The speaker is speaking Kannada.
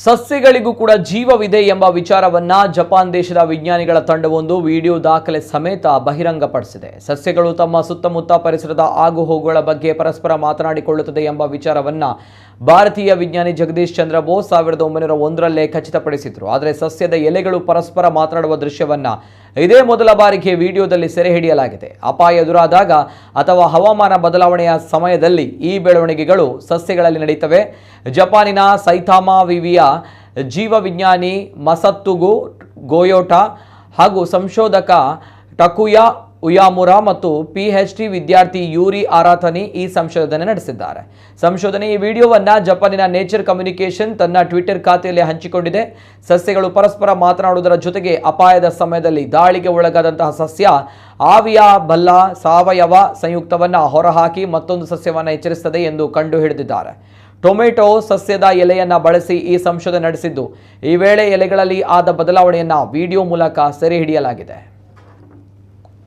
ಸಸ್ಯಗಳಿಗೂ ಕೂಡ ಜೀವವಿದೆ ಎಂಬ ವಿಚಾರವನ್ನ ಜಪಾನ್ ದೇಶದ ವಿಜ್ಞಾನಿಗಳ ತಂಡವೊಂದು ವಿಡಿಯೋ ದಾಖಲೆ ಸಮೇತ ಬಹಿರಂಗಪಡಿಸಿದೆ. ಸಸ್ಯಗಳು ತಮ್ಮ ಸುತ್ತಮುತ್ತ ಪರಿಸರದ ಆಗುಹೋಗುಗಳ ಬಗ್ಗೆ ಪರಸ್ಪರ ಮಾತನಾಡಿಕೊಳ್ಳುತ್ತದೆ ಎಂಬ ವಿಚಾರವನ್ನ ಭಾರತೀಯ ವಿಜ್ಞಾನಿ ಜಗದೀಶ್ ಚಂದ್ರ ಬೋಸ್ 1901ರಲ್ಲೇ ಖಚಿತಪಡಿಸಿದ್ರು. ಆದರೆ ಸಸ್ಯದ ಎಲೆಗಳು ಪರಸ್ಪರ ಮಾತನಾಡುವ ದೃಶ್ಯವನ್ನ ಇದೇ ಮೊದಲ ಬಾರಿಗೆ ವಿಡಿಯೋದಲ್ಲಿ ಸೆರೆ ಹಿಡಿಯಲಾಗಿದೆ. ಅಪಾಯ ಎದುರಾದಾಗ ಅಥವಾ ಹವಾಮಾನ ಬದಲಾವಣೆಯ ಸಮಯದಲ್ಲಿ ಈ ಬೆಳವಣಿಗೆಗಳು ಸಸ್ಯಗಳಲ್ಲಿ ನಡೆಯುತ್ತವೆ. ಜಪಾನಿನ ಸೈತಾಮಾ ವಿವಿಯ ಜೀವವಿಜ್ಞಾನಿ ಮಸತ್ತುಗು ಗೋಯೋಟಾ ಹಾಗೂ ಸಂಶೋಧಕ ಟಕುಯಾ ಉಯಾಮುರಾ ಮತ್ತು ಪಿಎಚ್ಡಿ ವಿದ್ಯಾರ್ಥಿ ಯೂರಿ ಆರಾಥನಿ ಈ ಸಂಶೋಧನೆ ನಡೆಸಿದ್ದಾರೆ. ಈ ವಿಡಿಯೋವನ್ನು ಜಪಾನಿನ ನೇಚರ್ ಕಮ್ಯುನಿಕೇಷನ್ ತನ್ನ ಟ್ವಿಟರ್ ಖಾತೆಯಲ್ಲಿ ಹಂಚಿಕೊಂಡಿದೆ. ಸಸ್ಯಗಳು ಪರಸ್ಪರ ಮಾತನಾಡುವುದರ ಜೊತೆಗೆ ಅಪಾಯದ ಸಮಯದಲ್ಲಿ ದಾಳಿಗೆ ಒಳಗಾದಂತಹ ಸಸ್ಯ ಆವಿಯ ಬಲ್ಲ ಸಾವಯವ ಸಂಯುಕ್ತವನ್ನು ಹೊರಹಾಕಿ ಮತ್ತೊಂದು ಸಸ್ಯವನ್ನು ಎಚ್ಚರಿಸುತ್ತದೆ ಎಂದು ಕಂಡುಹಿಡಿದಿದ್ದಾರೆ. ಟೊಮೆಟೊ ಸಸ್ಯದ ಎಲೆಯನ್ನು ಬಳಸಿ ಈ ಸಂಶೋಧನೆ ನಡೆಸಿದ್ದು, ಈ ವೇಳೆ ಎಲೆಗಳಲ್ಲಿ ಆದ ಬದಲಾವಣೆಯನ್ನು ವಿಡಿಯೋ ಮೂಲಕ ಸೆರೆ ಹಿಡಿಯಲಾಗಿದೆ.